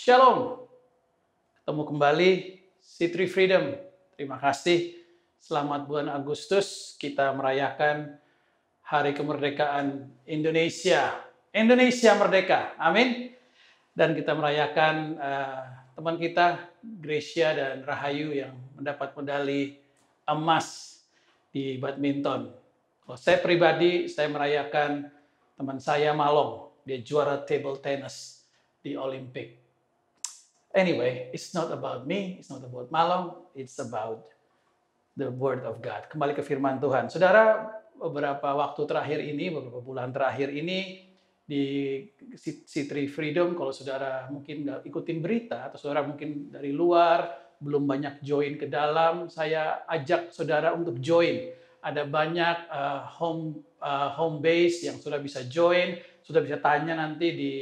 Shalom, ketemu kembali C3 Freedom. Terima kasih. Selamat bulan Agustus, kita merayakan Hari Kemerdekaan Indonesia. Indonesia merdeka, amin. Dan kita merayakan teman kita Gracia dan Rahayu yang mendapat medali emas di badminton. Kalau saya pribadi, saya merayakan teman saya Malong, dia juara table tennis di Olimpik. Anyway, it's not about me, it's not about Malong, it's about the Word of God. Kembali ke firman Tuhan. Saudara, beberapa waktu terakhir ini, beberapa bulan terakhir ini, di C3 Freedom, kalau saudara mungkin ikutin berita, atau saudara mungkin dari luar, belum banyak join ke dalam, saya ajak saudara untuk join. Ada banyak home base yang sudah bisa join, sudah bisa tanya nanti di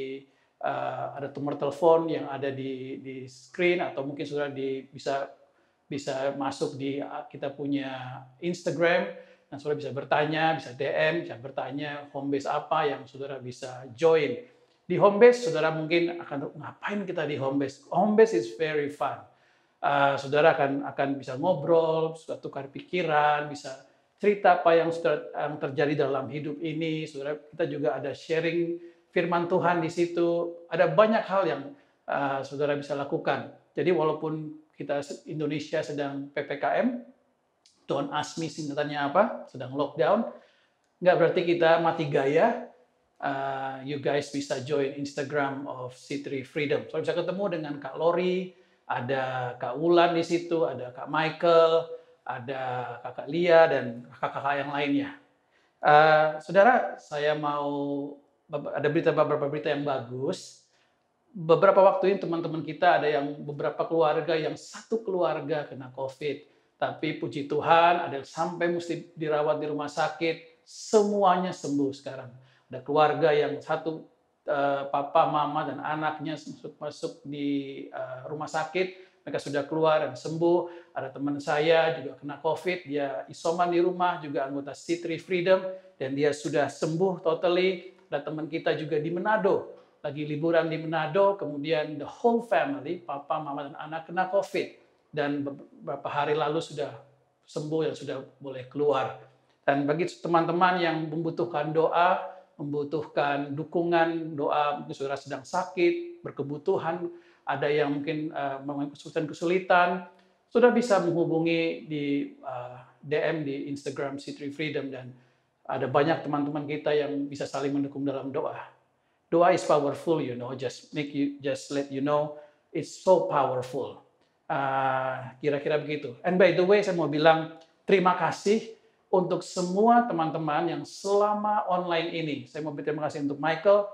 ada nomor telepon yang ada di screen, atau mungkin sudah bisa masuk di kita punya Instagram dan saudara bisa bertanya, bisa DM, bisa bertanya home base apa yang saudara bisa join. Di home base saudara mungkin akan ngapain kita di home base? Home base is very fun. Saudara akan bisa ngobrol, sudah tukar pikiran, bisa cerita apa yang terjadi dalam hidup ini. Saudara, kita juga ada sharing firman Tuhan di situ. Ada banyak hal yang saudara bisa lakukan. Jadi walaupun kita Indonesia sedang PPKM, don't ask me singkatannya apa, sedang lockdown, nggak berarti kita mati gaya. You guys bisa join Instagram of C3 Freedom. So bisa ketemu dengan Kak Lori, ada Kak Wulan di situ, ada Kak Michael, ada Kakak Lia, dan kakak-kakak yang lainnya. Saudara, saya mau ada beberapa berita yang bagus. Beberapa waktu ini teman-teman kita ada yang beberapa keluarga yang satu keluarga kena COVID, tapi puji Tuhan ada yang sampai mesti dirawat di rumah sakit, semuanya sembuh sekarang. Ada keluarga yang satu papa, mama, dan anaknya masuk di rumah sakit, mereka sudah keluar dan sembuh. Ada teman saya juga kena COVID, dia isoman di rumah, juga anggota C3 Freedom, dan dia sudah sembuh totally. Ada teman kita juga di Manado, lagi liburan di Manado, kemudian the whole family, papa, mama, dan anak kena COVID. Dan beberapa hari lalu sudah sembuh dan sudah boleh keluar. Dan bagi teman-teman yang membutuhkan doa, membutuhkan dukungan doa, mungkin saudara sedang sakit, berkebutuhan, ada yang mungkin mengalami kesulitan, sudah bisa menghubungi di DM di Instagram C3 Freedom, dan ada banyak teman-teman kita yang bisa saling mendukung dalam doa. Doa is powerful, just let you know, it's so powerful. Kira-kira begitu. And by the way, saya mau bilang terima kasih untuk semua teman-teman yang selama online ini. Saya mau berterima kasih untuk Michael.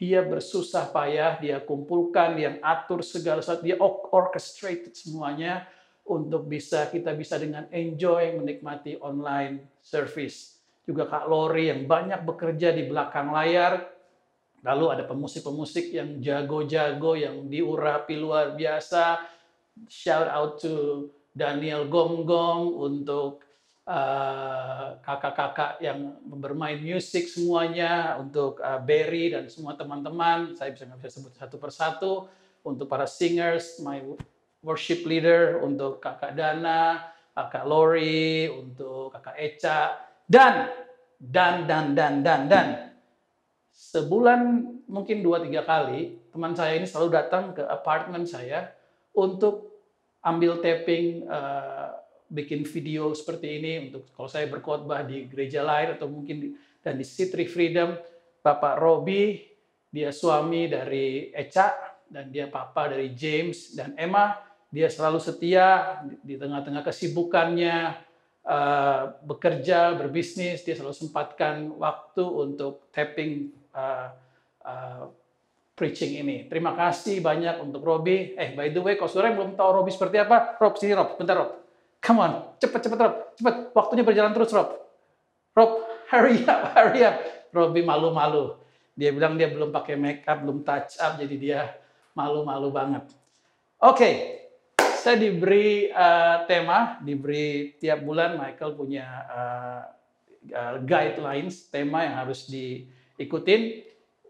Dia bersusah payah, dia kumpulkan, dia atur segala sesuatu, dia orchestrated semuanya untuk kita bisa dengan enjoy menikmati online service. Juga Kak Lori yang banyak bekerja di belakang layar. Lalu ada pemusik-pemusik yang jago-jago, yang diurapi luar biasa. Shout out to Daniel Gomgom, untuk kakak-kakak yang bermain musik semuanya, untuk Barry dan semua teman-teman. Saya bisa sebut satu persatu. Untuk para singers, my worship leader, untuk kakak Dana, kakak Lori, untuk kakak Eca, dan sebulan mungkin 2-3 kali teman saya ini selalu datang ke apartemen saya untuk ambil taping, bikin video seperti ini, untuk kalau saya berkhotbah di gereja lain atau mungkin dan di C3 Freedom. Bapak Robi, dia suami dari Eca, dan dia papa dari James dan Emma. Dia selalu setia di tengah-tengah kesibukannya, bekerja, berbisnis, dia selalu sempatkan waktu untuk taping preaching ini. Terima kasih banyak untuk Robi. By the way, kalau saudara belum tahu Robi seperti apa, Rob, sini Rob, bentar Rob. Come on, cepat Rob, cepat. Waktunya berjalan terus Rob. Rob, hurry up. Robi malu-malu. Dia bilang dia belum pakai make up, belum touch up, jadi dia malu-malu banget. Oke. Saya diberi tema, diberi tiap bulan Michael punya guidelines, tema yang harus diikutin.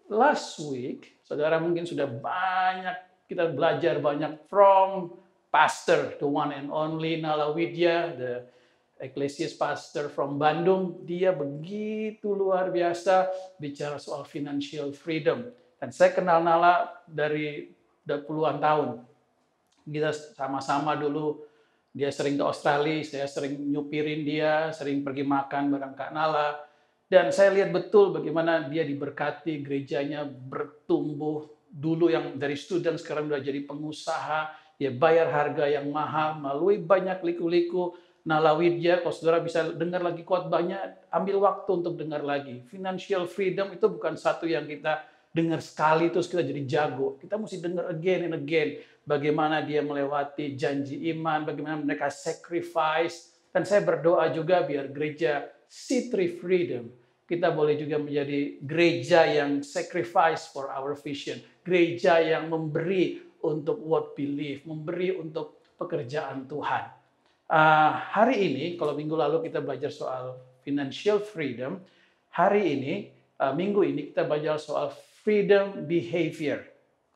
Last week, saudara mungkin sudah banyak Kita belajar banyak from pastor, the one and only Nala Widya, the Ecclesiast pastor from Bandung. Dia begitu luar biasa bicara soal financial freedom. Dan saya kenal Nala dari puluhan tahun. Kita sama-sama dulu, dia sering ke Australia, saya sering nyupirin dia, sering pergi makan bareng Kak Nala. Dan saya lihat betul bagaimana dia diberkati, gerejanya bertumbuh. Dulu yang dari student sekarang sudah jadi pengusaha, dia bayar harga yang mahal melalui banyak liku-liku. Nala Widya, kalau saudara bisa dengar lagi khotbahnya, ambil waktu untuk dengar lagi. Financial freedom itu bukan satu yang kita dengar sekali terus kita jadi jago. Kita mesti dengar again and again. Bagaimana dia melewati janji iman, bagaimana mereka sacrifice. Dan saya berdoa juga biar gereja C3 Freedom, kita boleh juga menjadi gereja yang sacrifice for our vision. Gereja yang memberi untuk what believe, memberi untuk pekerjaan Tuhan. Hari ini, kalau minggu lalu kita belajar soal financial freedom, hari ini, minggu ini kita belajar soal freedom behavior.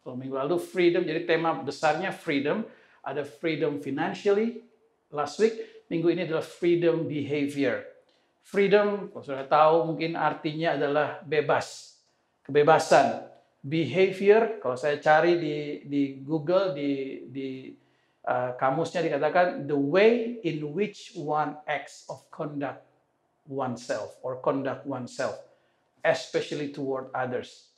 Kalau minggu lalu freedom, jadi tema besarnya freedom, ada freedom financially, last week, minggu ini adalah freedom behavior. Freedom, kalau sudah tahu mungkin artinya adalah bebas, kebebasan. Behavior, kalau saya cari di Google, di kamusnya dikatakan the way in which one acts of conduct oneself or conduct oneself, especially toward others.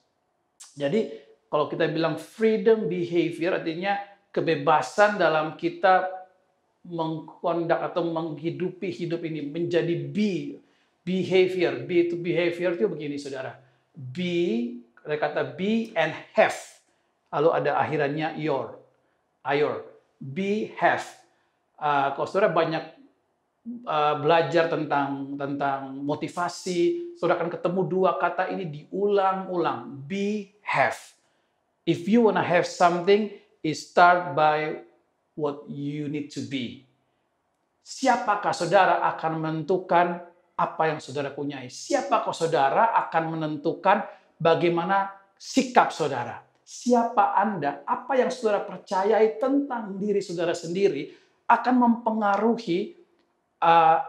Jadi kalau kita bilang freedom behavior artinya kebebasan dalam kita mengkondak atau menghidupi hidup ini menjadi behavior. Be to behavior itu begini saudara. Be, ada kata be and have. Lalu ada akhirannya your. Be, have. Kalau saudara banyak belajar tentang motivasi, saudara akan ketemu dua kata ini diulang-ulang. Be, have. If you want to have something, it start by what you need to be. Siapakah saudara akan menentukan apa yang saudara punyai? Siapakah saudara akan menentukan bagaimana sikap saudara? Siapa Anda, apa yang saudara percayai tentang diri saudara sendiri akan mempengaruhi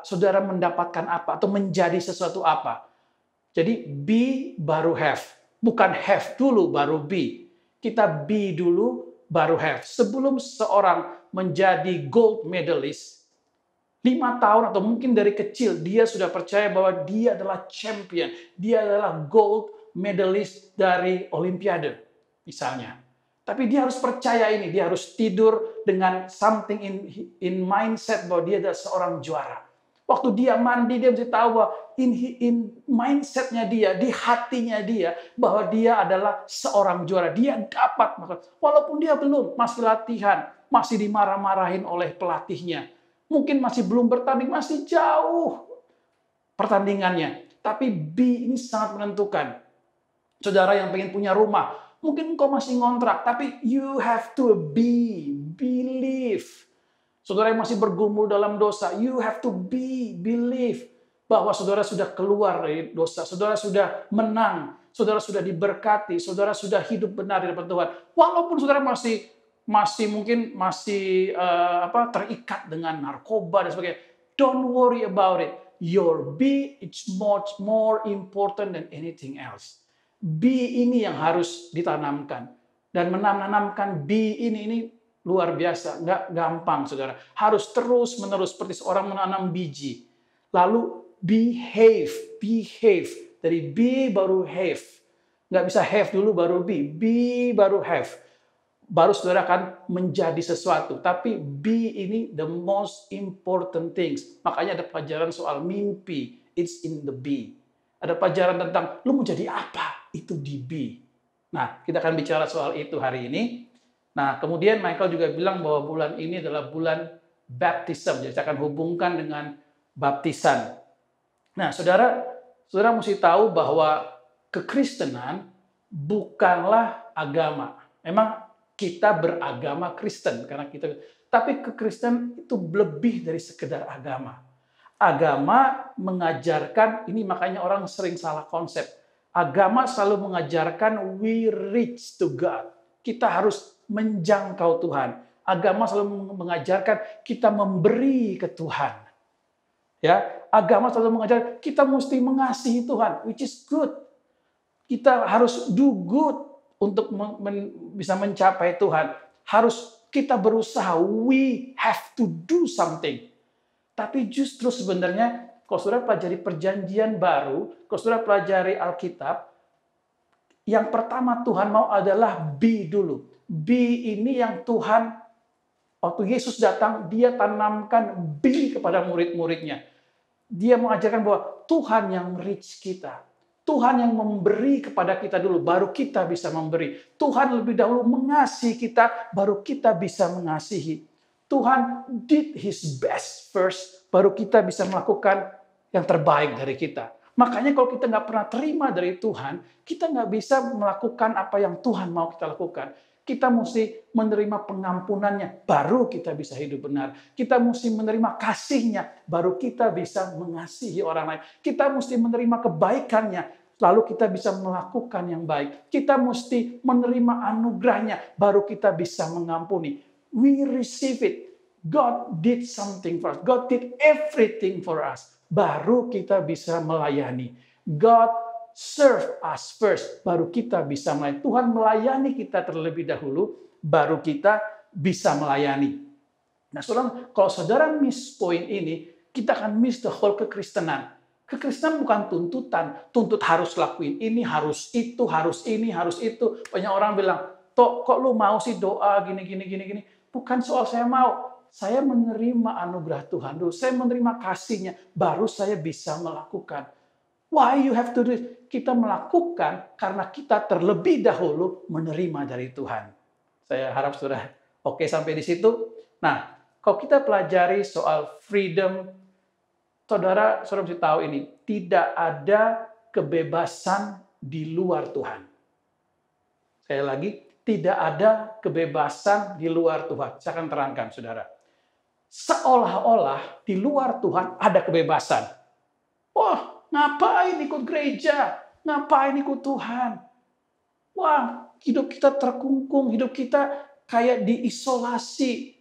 saudara mendapatkan apa atau menjadi sesuatu apa. Jadi be baru have, bukan have dulu baru be. Kita be dulu baru have. Sebelum seorang menjadi gold medalist, 5 tahun atau mungkin dari kecil dia sudah percaya bahwa dia adalah champion, dia adalah gold medalist dari Olimpiade. Misalnya. Tapi dia harus percaya ini, dia harus tidur dengan something in mindset bahwa dia adalah seorang juara. Waktu dia mandi, dia mesti tahu bahwa in mindsetnya dia, di hatinya dia, bahwa dia adalah seorang juara. Dia dapat, walaupun dia belum, masih latihan, masih dimarah-marahin oleh pelatihnya. Mungkin masih belum bertanding, masih jauh pertandingannya. Tapi B ini sangat menentukan. Saudara yang pengen punya rumah, mungkin engkau masih ngontrak, tapi you have to believe. Saudara yang masih bergumul dalam dosa, you have to believe bahwa saudara sudah keluar dari dosa, saudara sudah menang, saudara sudah diberkati, saudara sudah hidup benar di depan Tuhan. Walaupun saudara masih terikat dengan narkoba dan sebagainya, don't worry about it. Your be is much more important than anything else. B ini yang harus ditanamkan. Dan menanamkan B ini luar biasa. Nggak gampang, saudara. Harus terus-menerus seperti seorang menanam biji. Lalu behave. Dari B baru have. Nggak bisa have dulu baru B baru have. Baru saudara akan menjadi sesuatu. Tapi B ini the most important things. Makanya ada pelajaran soal mimpi. It's in the B. Ada pelajaran tentang lu mau jadi apa? Itu di B. Nah, kita akan bicara soal itu hari ini. Nah, kemudian Michael juga bilang bahwa bulan ini adalah bulan baptism. Jadi saya akan hubungkan dengan baptisan. Nah, saudara mesti tahu bahwa kekristenan bukanlah agama. Memang kita beragama Kristen karena tapi kekristenan itu lebih dari sekedar agama. Agama mengajarkan, ini makanya orang sering salah konsep. Agama selalu mengajarkan we reach to God. Kita harus menjangkau Tuhan. Agama selalu mengajarkan kita memberi ke Tuhan. Ya, agama selalu mengajarkan kita mesti mengasihi Tuhan, which is good. Kita harus do good untuk bisa mencapai Tuhan. Harus kita berusaha, we have to do something. Tapi justru sebenarnya, kalau saudara pelajari perjanjian baru, kalau saudara pelajari Alkitab, yang pertama Tuhan mau adalah be dulu. Be ini yang Tuhan, waktu Yesus datang, dia tanamkan be kepada murid-muridnya. Dia mengajarkan bahwa Tuhan yang reach kita. Tuhan yang memberi kepada kita dulu, baru kita bisa memberi. Tuhan lebih dahulu mengasihi kita, baru kita bisa mengasihi. Tuhan did His best first, baru kita bisa melakukan yang terbaik dari kita. Makanya kalau kita nggak pernah terima dari Tuhan, kita nggak bisa melakukan apa yang Tuhan mau kita lakukan. Kita mesti menerima pengampunannya, baru kita bisa hidup benar. Kita mesti menerima kasihnya, baru kita bisa mengasihi orang lain. Kita mesti menerima kebaikannya, lalu kita bisa melakukan yang baik. Kita mesti menerima anugerahnya, baru kita bisa mengampuni. We receive it. God did something for us. God did everything for us. Baru kita bisa melayani. God serve us first, baru kita bisa melayani. Tuhan melayani kita terlebih dahulu, baru kita bisa melayani. Nah, saudara, kalau saudara miss point ini, kita akan miss the whole kekristenan. Kekristenan bukan tuntutan, tuntut harus lakuin ini, harus itu, harus ini, harus itu. Banyak orang bilang, "Tok, kok lu mau sih doa gini. Bukan soal saya mau. Saya menerima anugerah Tuhan dulu. Saya menerima kasihnya, baru saya bisa melakukan. Why you have to do it? Kita melakukan karena kita terlebih dahulu menerima dari Tuhan. Saya harap sudah oke sampai di situ. Nah, kalau kita pelajari soal freedom, saudara mesti tahu ini, tidak ada kebebasan di luar Tuhan. Saya lagi, tidak ada kebebasan di luar Tuhan. Saya akan terangkan, saudara. Seolah-olah di luar Tuhan ada kebebasan. Wah, ngapain ikut gereja? Ngapain ikut Tuhan? Wah, hidup kita terkungkung, hidup kita kayak diisolasi.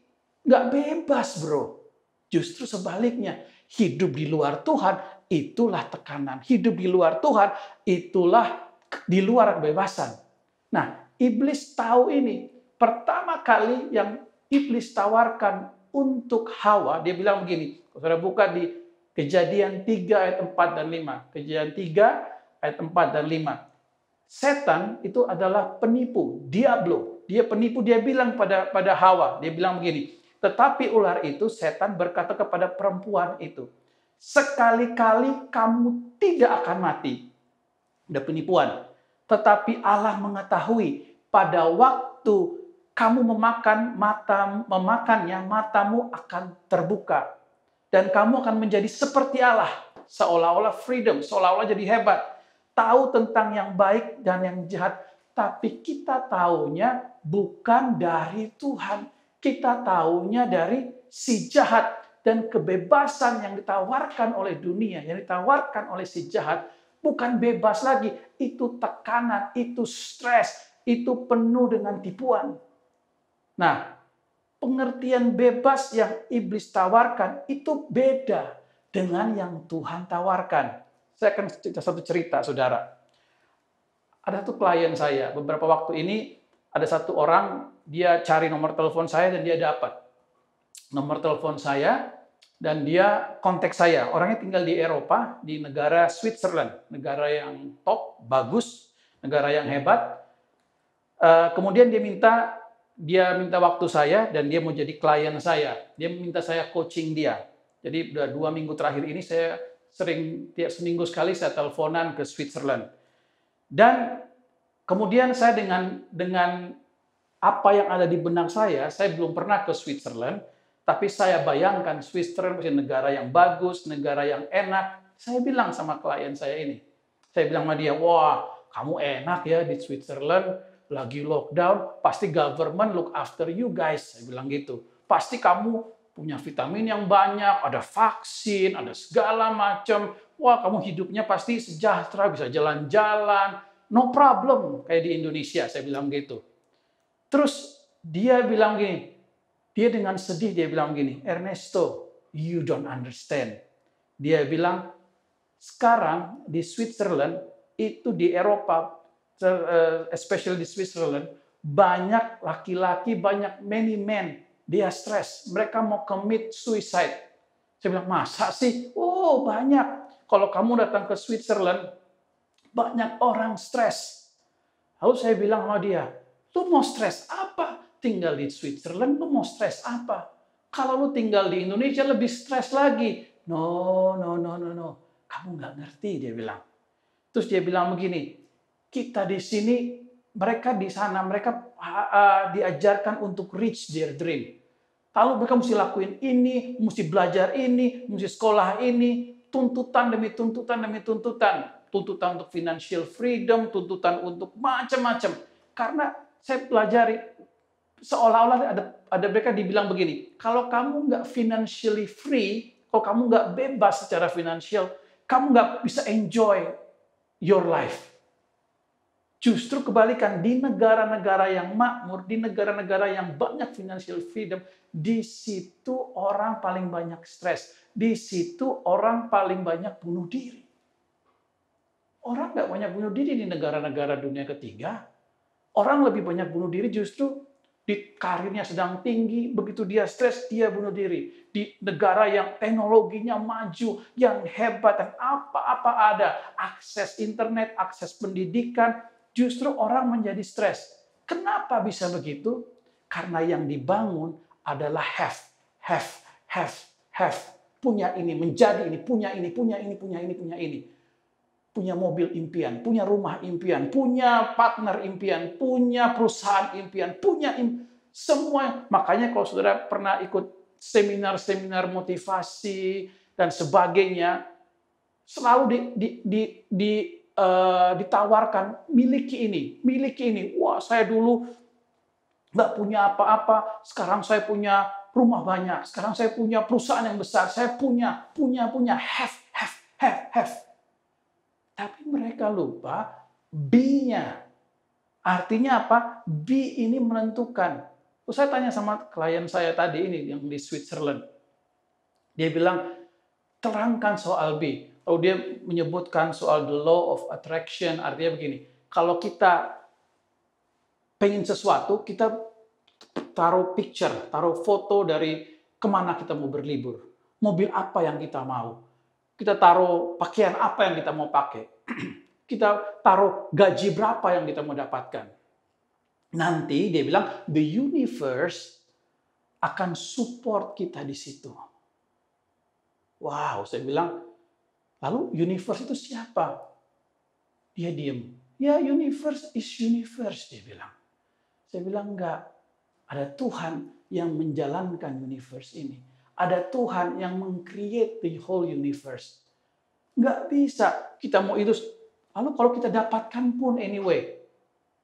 Nggak bebas, bro. Justru sebaliknya, hidup di luar Tuhan, itulah tekanan. Hidup di luar Tuhan, itulah di luar kebebasan. Nah, iblis tahu ini. Pertama kali yang iblis tawarkan untuk Hawa, dia bilang begini. Saudara buka di Kejadian 3 ayat 4 dan 5. Kejadian 3 ayat 4 dan 5. Setan itu adalah penipu, diablo. Dia penipu, dia bilang pada Hawa, dia bilang begini, tetapi ular itu, setan berkata kepada perempuan itu, sekali-kali kamu tidak akan mati. Ada penipuan. Tetapi Allah mengetahui pada waktu kamu memakannya, matamu akan terbuka. Dan kamu akan menjadi seperti Allah. Seolah-olah freedom, seolah-olah jadi hebat. Tahu tentang yang baik dan yang jahat. Tapi kita taunya bukan dari Tuhan. Kita taunya dari si jahat. Dan kebebasan yang ditawarkan oleh dunia, yang ditawarkan oleh si jahat, bukan bebas lagi. Itu tekanan, itu stres, itu penuh dengan tipuan. Nah, pengertian bebas yang iblis tawarkan itu beda dengan yang Tuhan tawarkan. Saya akan cerita satu cerita, saudara. Ada satu klien saya, beberapa waktu ini ada satu orang, dia cari nomor telepon saya dan dia dapat nomor telepon saya dan dia kontak saya. Orangnya tinggal di Eropa, di negara Switzerland, negara yang top, bagus, negara yang hebat. Kemudian dia minta waktu saya dan dia mau jadi klien saya. Dia minta saya coaching dia. Jadi udah 2 minggu terakhir ini saya sering tiap seminggu sekali saya teleponan ke Switzerland. Dan kemudian saya dengan apa yang ada di benak saya belum pernah ke Switzerland, tapi saya bayangkan Switzerland menjadi negara yang bagus, negara yang enak. Saya bilang sama klien saya ini. Saya bilang sama dia, "Wah, kamu enak ya di Switzerland. Lagi lockdown, pasti government look after you guys." Saya bilang gitu. Pasti kamu punya vitamin yang banyak, ada vaksin, ada segala macam. Wah, kamu hidupnya pasti sejahtera, bisa jalan-jalan. No problem, kayak di Indonesia, saya bilang gitu. Terus Dia bilang gini, dia dengan sedih dia bilang gini, Ernesto, you don't understand. Dia bilang, sekarang di Switzerland, itu di Eropa, especially di Switzerland, banyak laki-laki, banyak many men, dia stres. Mereka mau commit suicide. Saya bilang, masa sih? Oh, banyak. Kalau kamu datang ke Switzerland, banyak orang stres. Lalu saya bilang sama dia, lu mau stres apa? Tinggal di Switzerland, lu mau stres apa? Kalau lu tinggal di Indonesia lebih stres lagi. No, no, no, no, no. Kamu nggak ngerti, dia bilang. Terus dia bilang begini, kita di sini, mereka di sana, mereka diajarkan untuk reach their dream. Lalu mereka mesti lakuin ini, mesti belajar ini, mesti sekolah ini, tuntutan demi tuntutan demi tuntutan. Tuntutan untuk financial freedom, tuntutan untuk macam-macam. Karena saya pelajari, seolah-olah ada mereka dibilang begini, kalau kamu nggak financially free, kalau kamu nggak bebas secara finansial, kamu nggak bisa enjoy your life. Justru kebalikan, di negara-negara yang makmur, di negara-negara yang banyak financial freedom, di situ orang paling banyak stres. Di situ orang paling banyak bunuh diri. Orang nggak banyak bunuh diri di negara-negara dunia ketiga. Orang lebih banyak bunuh diri justru di karirnya sedang tinggi, begitu dia stres, dia bunuh diri. Di negara yang teknologinya maju, yang hebat, dan apa-apa ada. Akses internet, akses pendidikan, justru orang menjadi stres. Kenapa bisa begitu? Karena yang dibangun adalah have. Punya ini, menjadi ini, punya ini, punya ini, punya ini, punya ini. Punya mobil impian, punya rumah impian, punya partner impian, punya perusahaan impian, semua. Makanya kalau saudara pernah ikut seminar-seminar motivasi dan sebagainya, selalu ditawarkan miliki ini. Wah, saya dulu nggak punya apa-apa, sekarang saya punya rumah banyak, sekarang saya punya perusahaan yang besar, saya punya, have. Tapi mereka lupa B-nya. Artinya apa? B ini menentukan. Terus saya tanya sama klien saya tadi ini yang di Switzerland. Dia bilang, terangkan soal B. Lalu dia menyebutkan soal the law of attraction. Artinya begini, kalau kita pengen sesuatu, kita taruh picture, taruh foto dari kemana kita mau berlibur. Mobil apa yang kita mau. Kita taruh pakaian apa yang kita mau pakai. Kita taruh gaji berapa yang kita mau dapatkan. Nanti dia bilang, the universe akan support kita di situ. Wow, saya bilang, lalu universe itu siapa? Dia diem. Ya, universe is universe, dia bilang. Saya bilang, enggak. Ada Tuhan yang menjalankan universe ini. Ada Tuhan yang meng-create the whole universe. Nggak bisa. Kita mau itu. Lalu kalau kita dapatkan pun anyway.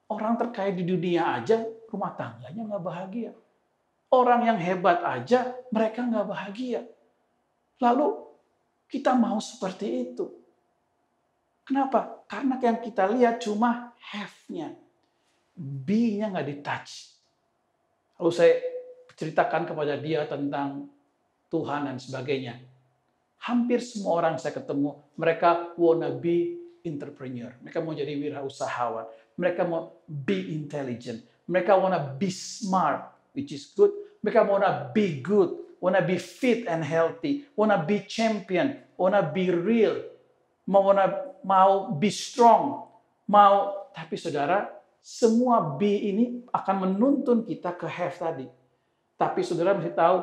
Orang terkaya di dunia aja, rumah tangganya nggak bahagia. Orang yang hebat aja, mereka nggak bahagia. Lalu kita mau seperti itu. Kenapa? Karena yang kita lihat cuma have-nya. B-nya nggak di-touch. Lalu saya ceritakan kepada dia tentang Tuhan dan sebagainya. Hampir semua orang saya ketemu, mereka wanna be entrepreneur. Mereka mau jadi wirausahawan. Mereka mau be intelligent. Mereka wanna be smart, which is good. Mereka wanna be good, wanna be fit and healthy, wanna be champion, wanna be real, mau be strong, tapi saudara, semua B ini akan menuntun kita ke have tadi. Tapi saudara mesti tahu,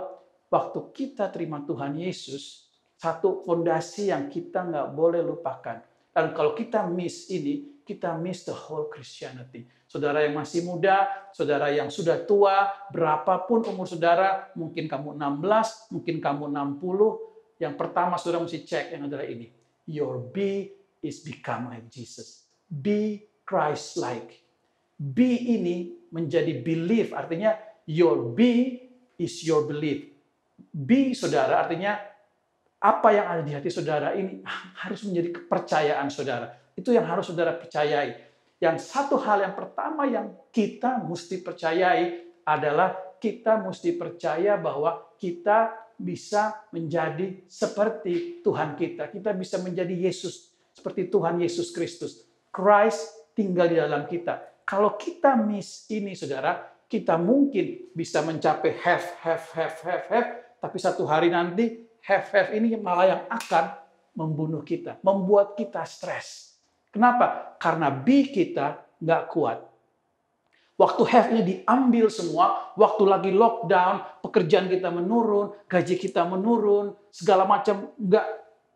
waktu kita terima Tuhan Yesus, satu fondasi yang kita nggak boleh lupakan. Dan kalau kita miss ini, kita miss the whole Christianity. Saudara yang masih muda, saudara yang sudah tua, berapapun umur saudara, mungkin kamu 16, mungkin kamu 60, yang pertama saudara mesti cek yang adalah ini. Your B is become like Jesus. Be Christ-like. B ini menjadi belief, artinya your B is your belief. B, saudara, artinya apa yang ada di hati saudara ini harus menjadi kepercayaan saudara. Itu yang harus saudara percayai. Yang satu hal yang pertama yang kita mesti percayai adalah kita mesti percaya bahwa kita bisa menjadi seperti Tuhan kita. Kita bisa menjadi Yesus, seperti Tuhan Yesus Kristus. Christ tinggal di dalam kita. Kalau kita miss ini, saudara, kita mungkin bisa mencapai have, tapi satu hari nanti have ini malah yang akan membunuh kita, membuat kita stres. Kenapa? Karena be kita nggak kuat. Waktu have-nya diambil semua, waktu lagi lockdown, pekerjaan kita menurun, gaji kita menurun, segala macam nggak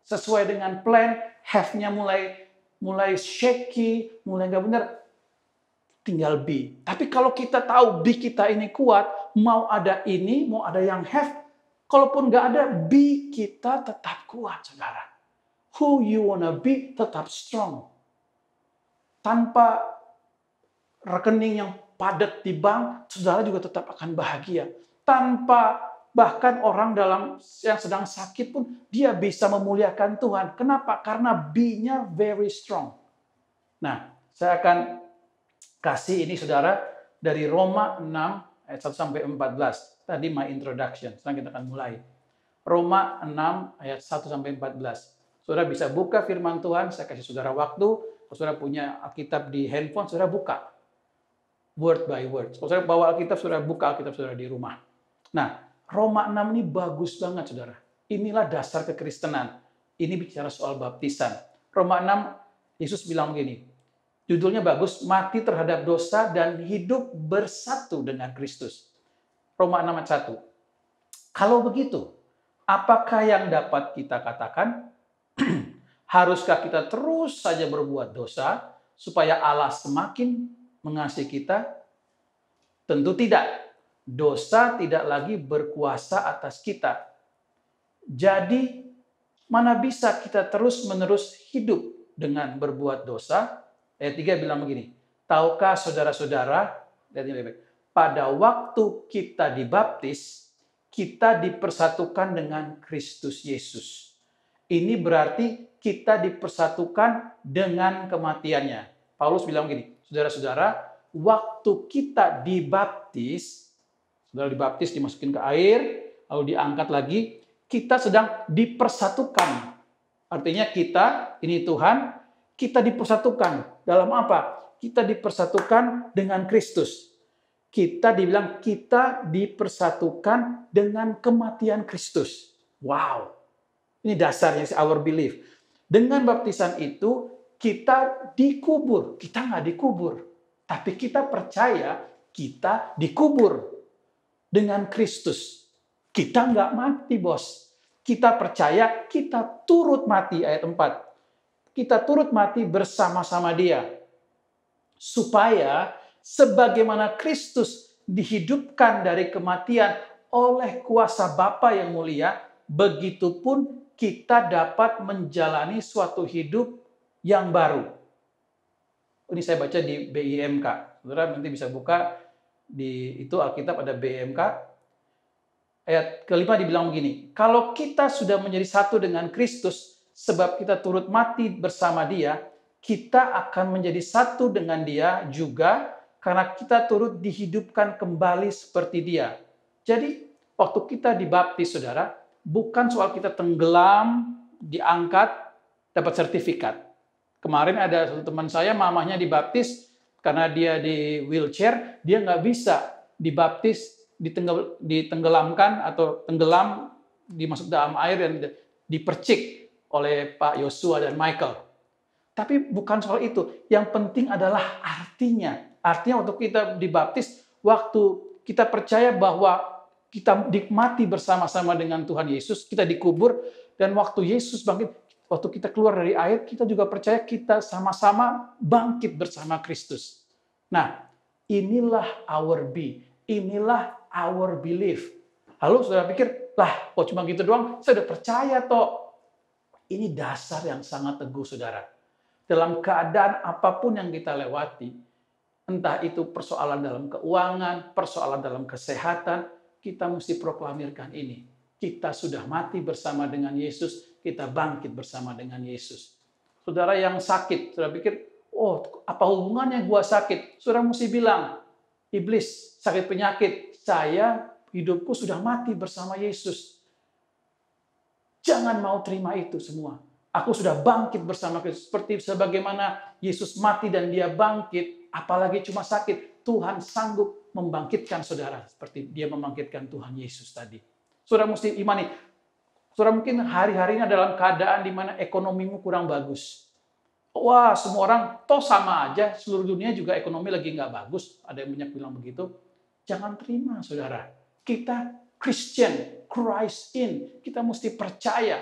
sesuai dengan plan, have-nya mulai shaky, mulai nggak benar, tinggal be. Tapi kalau kita tahu be kita ini kuat, mau ada ini, mau ada yang have, kalaupun nggak ada, be kita tetap kuat, saudara. Who you wanna be tetap strong. Tanpa rekening yang padat di bank, saudara juga tetap akan bahagia. Tanpa bahkan orang yang sedang sakit pun, dia bisa memuliakan Tuhan. Kenapa? Karena be-nya very strong. Nah, saya akan kasih ini, saudara, dari Roma 6 ayat 1 sampai 14. Tadi my introduction. Sekarang kita akan mulai. Roma 6 ayat 1 sampai 14. Saudara bisa buka firman Tuhan, saya kasih saudara waktu. Kalau saudara punya Alkitab di handphone, saudara buka. Word by word. Kalau saudara bawa Alkitab, saudara buka Alkitab saudara di rumah. Nah, Roma 6 ini bagus banget, saudara. Inilah dasar kekristenan. Ini bicara soal baptisan. Roma 6, Yesus bilang begini. Judulnya bagus, mati terhadap dosa dan hidup bersatu dengan Kristus. Roma 6 ayat 1. Kalau begitu, apakah yang dapat kita katakan? Haruskah kita terus saja berbuat dosa supaya Allah semakin mengasihi kita? Tentu tidak. Dosa tidak lagi berkuasa atas kita. Jadi, mana bisa kita terus-menerus hidup dengan berbuat dosa? Ayat 3 bilang begini, tahukah saudara-saudara, pada waktu kita dibaptis, kita dipersatukan dengan Kristus Yesus. Ini berarti kita dipersatukan dengan kematiannya. Paulus bilang begini, saudara-saudara, waktu kita dibaptis, saudara dibaptis, dimasukin ke air, lalu diangkat lagi, kita sedang dipersatukan. Artinya kita, ini Tuhan, kita dipersatukan. Dalam apa? Kita dipersatukan dengan Kristus. Kita dibilang kita dipersatukan dengan kematian Kristus. Wow. Ini dasarnya our belief. Dengan baptisan itu kita dikubur. Kita nggak dikubur. Tapi kita percaya kita dikubur dengan Kristus. Kita nggak mati, bos. Kita percaya kita turut mati, ayat 4. Kita turut mati bersama-sama dia. Supaya sebagaimana Kristus dihidupkan dari kematian oleh kuasa Bapa yang mulia, begitupun kita dapat menjalani suatu hidup yang baru. Ini saya baca di BIMK. Saudara nanti bisa buka di itu Alkitab ada BIMK. Ayat kelima dibilang begini, kalau kita sudah menjadi satu dengan Kristus, sebab kita turut mati bersama dia, kita akan menjadi satu dengan dia juga, karena kita turut dihidupkan kembali seperti dia. Jadi, waktu kita dibaptis, saudara, bukan soal kita tenggelam, diangkat, dapat sertifikat. Kemarin ada satu teman saya, mamahnya dibaptis, karena dia di wheelchair, dia nggak bisa dibaptis, ditenggelamkan atau tenggelam, dimasuk dalam air dan dipercik oleh Pak Yosua dan Michael. Tapi bukan soal itu. Yang penting adalah artinya. Artinya waktu kita dibaptis, waktu kita percaya bahwa kita mati bersama-sama dengan Tuhan Yesus, kita dikubur, dan waktu Yesus bangkit, waktu kita keluar dari air, kita juga percaya kita sama-sama bangkit bersama Kristus. Nah, inilah our be. Inilah our belief. Lalu saudara pikir, lah kok cuma gitu doang? Saya udah percaya toh. Ini dasar yang sangat teguh, saudara. Dalam keadaan apapun yang kita lewati, entah itu persoalan dalam keuangan, persoalan dalam kesehatan, kita mesti proklamirkan ini. Kita sudah mati bersama dengan Yesus, kita bangkit bersama dengan Yesus. Saudara yang sakit, saudara pikir, oh apa hubungannya gua sakit? Saudara mesti bilang, iblis, sakit penyakit. Saya hidupku sudah mati bersama Yesus. Jangan mau terima itu semua. Aku sudah bangkit bersama Kristus. Seperti sebagaimana Yesus mati dan dia bangkit, apalagi cuma sakit, Tuhan sanggup membangkitkan saudara. Seperti dia membangkitkan Tuhan Yesus tadi. Saudara mesti imani. Saudara mungkin hari-hari ini dalam keadaan di mana ekonomimu kurang bagus. Wah, semua orang toh sama aja. Seluruh dunia juga ekonomi lagi nggak bagus. Ada yang banyak bilang begitu. Jangan terima, saudara. Kita Christian, Christ in. Kita mesti percaya.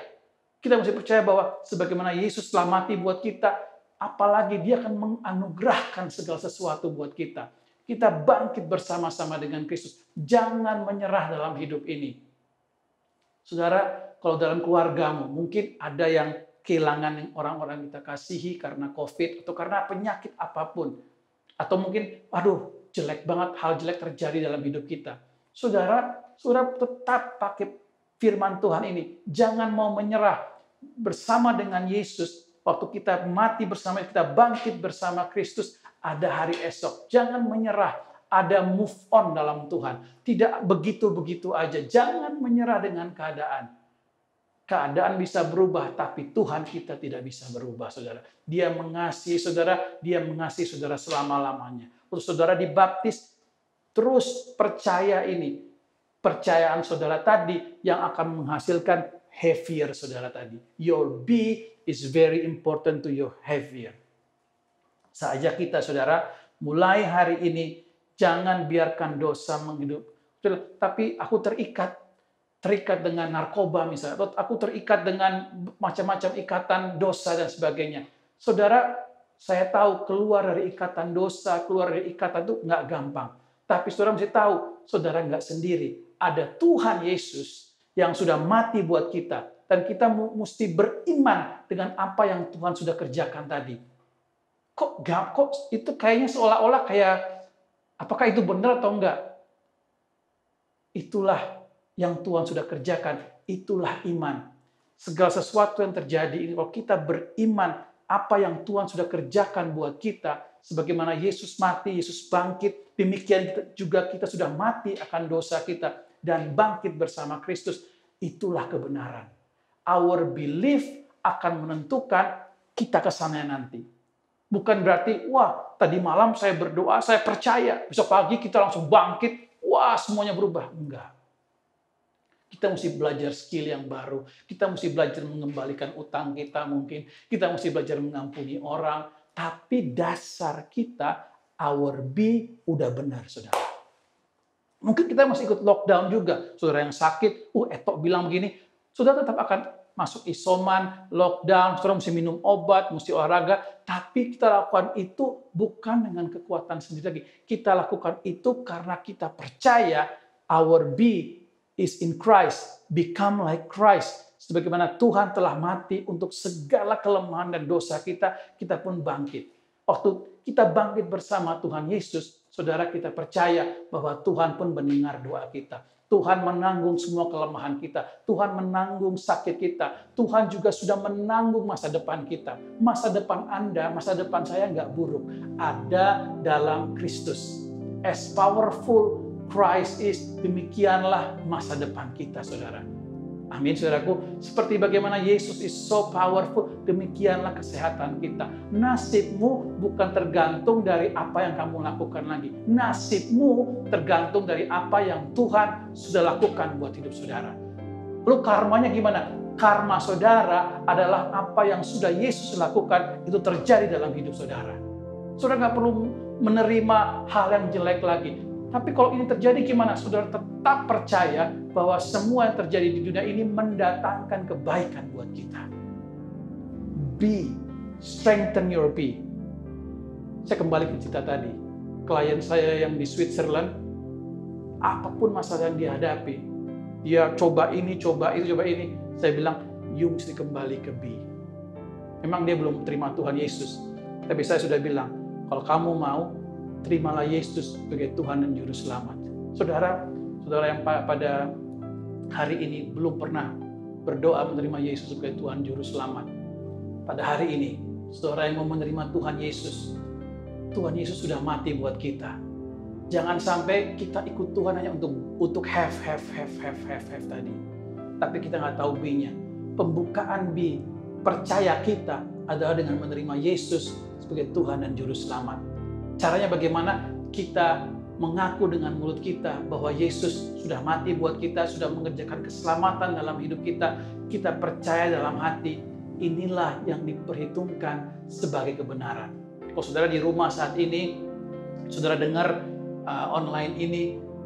Kita mesti percaya bahwa sebagaimana Yesus telah mati buat kita, apalagi dia akan menganugerahkan segala sesuatu buat kita. Kita bangkit bersama-sama dengan Kristus. Jangan menyerah dalam hidup ini. Saudara, kalau dalam keluargamu, mungkin ada yang kehilangan orang-orang kita kasihi karena COVID, atau karena penyakit apapun. Atau mungkin, aduh, jelek banget, hal jelek terjadi dalam hidup kita. Saudara tetap pakai firman Tuhan ini. Jangan mau menyerah. Bersama dengan Yesus, waktu kita mati bersama, kita bangkit bersama Kristus, ada hari esok. Jangan menyerah, ada move on dalam Tuhan. Tidak begitu-begitu aja. Jangan menyerah dengan keadaan. Keadaan bisa berubah, tapi Tuhan kita tidak bisa berubah, saudara. Dia mengasihi saudara selama-lamanya. Terus saudara dibaptis, terus percaya ini. Percayaan saudara tadi yang akan menghasilkan behavior saudara tadi. Your be is very important to your behavior. Saja kita saudara, mulai hari ini jangan biarkan dosa menghidup. Tapi aku terikat dengan narkoba misalnya, atau aku terikat dengan macam-macam ikatan dosa dan sebagainya. Saudara, saya tahu keluar dari ikatan dosa, keluar dari ikatan itu nggak gampang. Tapi saudara mesti tahu, saudara nggak sendiri. Ada Tuhan Yesus yang sudah mati buat kita. Dan kita mesti beriman dengan apa yang Tuhan sudah kerjakan tadi. Kok itu kayaknya seolah-olah kayak, apakah itu benar atau enggak? Itulah yang Tuhan sudah kerjakan. Itulah iman. Segala sesuatu yang terjadi ini, kalau kita beriman apa yang Tuhan sudah kerjakan buat kita, sebagaimana Yesus mati, Yesus bangkit, demikian juga kita sudah mati akan dosa kita dan bangkit bersama Kristus. Itulah kebenaran. Our belief akan menentukan kita ke sana nanti. Bukan berarti, wah tadi malam saya berdoa, saya percaya, besok pagi kita langsung bangkit, wah semuanya berubah. Enggak. Kita mesti belajar skill yang baru. Kita mesti belajar mengembalikan utang kita mungkin. Kita mesti belajar mengampuni orang. Tapi dasar kita, our be, udah benar, saudara. Mungkin kita masih ikut lockdown juga. Saudara yang sakit, Etok bilang begini, saudara tetap akan masuk isoman, lockdown, saudara mesti minum obat, mesti olahraga. Tapi kita lakukan itu bukan dengan kekuatan sendiri lagi. Kita lakukan itu karena kita percaya our be is in Christ, become like Christ. Sebagaimana Tuhan telah mati untuk segala kelemahan dan dosa kita, kita pun bangkit. Waktu kita bangkit bersama Tuhan Yesus, saudara kita percaya bahwa Tuhan pun mendengar doa kita. Tuhan menanggung semua kelemahan kita. Tuhan menanggung sakit kita. Tuhan juga sudah menanggung masa depan kita. Masa depan Anda, masa depan saya nggak buruk. Ada dalam Kristus. As powerful Christ is, demikianlah masa depan kita, saudara. Amin, saudaraku. Seperti bagaimana Yesus is so powerful, demikianlah kesehatan kita. Nasibmu bukan tergantung dari apa yang kamu lakukan lagi. Nasibmu tergantung dari apa yang Tuhan sudah lakukan buat hidup saudara. Lalu karmanya gimana? Karma saudara adalah apa yang sudah Yesus lakukan, itu terjadi dalam hidup saudara. Saudara nggak perlu menerima hal yang jelek lagi. Tapi kalau ini terjadi gimana? Saudara tetap percaya bahwa semua yang terjadi di dunia ini mendatangkan kebaikan buat kita. Be, strengthen your be. Saya kembali ke cerita tadi. Klien saya yang di Switzerland, apapun masalah yang dihadapi, dia coba ini, coba itu, coba ini. Saya bilang, you mesti kembali ke be. Memang dia belum terima Tuhan Yesus. Tapi saya sudah bilang, kalau kamu mau, terimalah Yesus sebagai Tuhan dan Juru Selamat. Saudara yang pada hari ini belum pernah berdoa menerima Yesus sebagai Tuhan Juru Selamat. Pada hari ini, saudara yang mau menerima Tuhan Yesus sudah mati buat kita. Jangan sampai kita ikut Tuhan hanya untuk have tadi. Tapi kita nggak tahu B-nya. Pembukaan B, percaya kita adalah dengan menerima Yesus sebagai Tuhan dan Juru Selamat. Caranya bagaimana? Kita mengaku dengan mulut kita bahwa Yesus sudah mati buat kita, sudah mengerjakan keselamatan dalam hidup kita. Kita percaya dalam hati, inilah yang diperhitungkan sebagai kebenaran. Kalau saudara di rumah saat ini, saudara dengar online ini,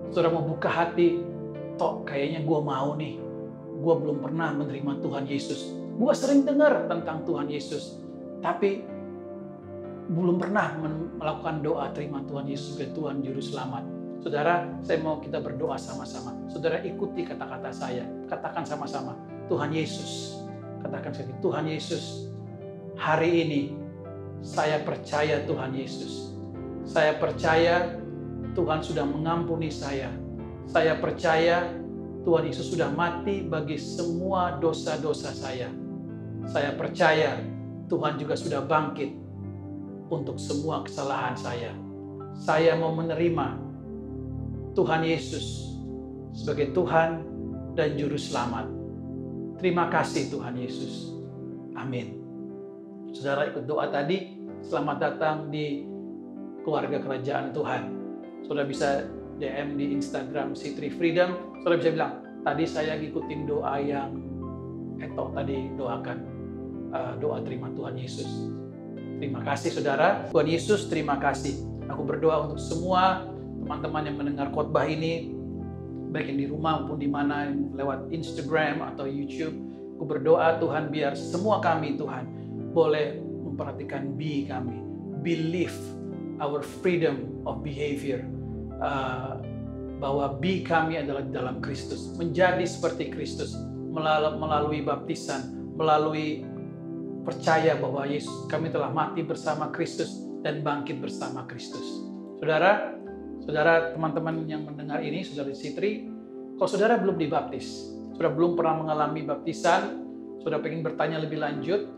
saudara mau buka hati, tok kayaknya gue mau nih, gue belum pernah menerima Tuhan Yesus. Gue sering dengar tentang Tuhan Yesus, tapi belum pernah melakukan doa terima Tuhan Yesus sebagai Tuhan Juru Selamat. Saudara, saya mau kita berdoa sama-sama. Saudara ikuti kata-kata saya, katakan sama-sama, Tuhan Yesus. Katakan sekali, Tuhan Yesus, hari ini saya percaya Tuhan Yesus. Saya percaya Tuhan sudah mengampuni saya. Saya percaya Tuhan Yesus sudah mati bagi semua dosa-dosa saya. Saya percaya Tuhan juga sudah bangkit untuk semua kesalahan saya. Saya mau menerima Tuhan Yesus sebagai Tuhan dan Juru Selamat. Terima kasih Tuhan Yesus. Amin. Saudara ikut doa tadi, selamat datang di keluarga kerajaan Tuhan. Saudara bisa DM di Instagram C3 Freedom. Saudara bisa bilang, tadi saya ngikutin doa yang tadi doakan doa terima Tuhan Yesus. Terima kasih saudara. Tuhan Yesus, terima kasih. Aku berdoa untuk semua teman-teman yang mendengar khotbah ini, baik yang di rumah maupun di mana lewat Instagram atau YouTube. Aku berdoa Tuhan biar semua kami Tuhan boleh memperhatikan B kami. Believe our freedom of behavior. Bahwa B kami adalah dalam Kristus. Menjadi seperti Kristus. Melalui baptisan. Melalui percaya bahwa Yesus kami telah mati bersama Kristus dan bangkit bersama Kristus. Saudara, teman-teman yang mendengar ini, saudara C3, kalau saudara belum dibaptis, saudara belum pernah mengalami baptisan, saudara ingin bertanya lebih lanjut,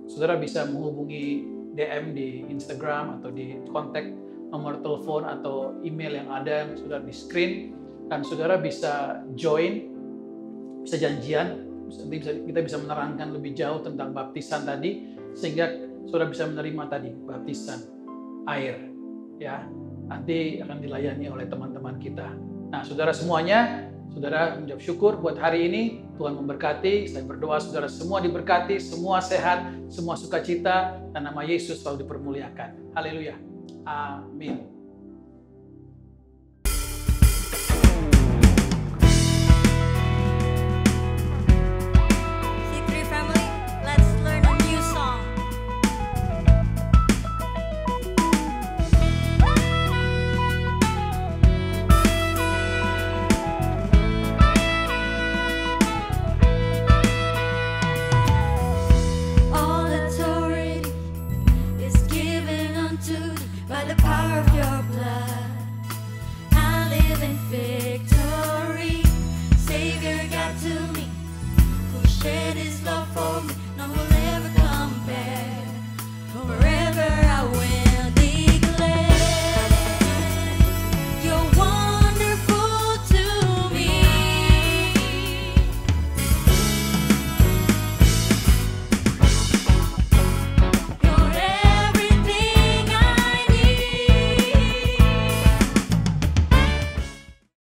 saudara bisa menghubungi DM di Instagram atau di kontak nomor telepon atau email yang ada yang sudah di screen, dan saudara bisa join, bisa janjian. Nanti kita bisa menerangkan lebih jauh tentang baptisan tadi, sehingga saudara bisa menerima tadi baptisan air, ya. Nanti akan dilayani oleh teman-teman kita. Nah, saudara semuanya, saudara mengucap syukur buat hari ini. Tuhan memberkati. Saya berdoa saudara semua diberkati, semua sehat, semua sukacita, dan nama Yesus selalu dipermuliakan. Haleluya. Amin. By the power of your blood, I live in victory. Savior God to me, who shed his love for me.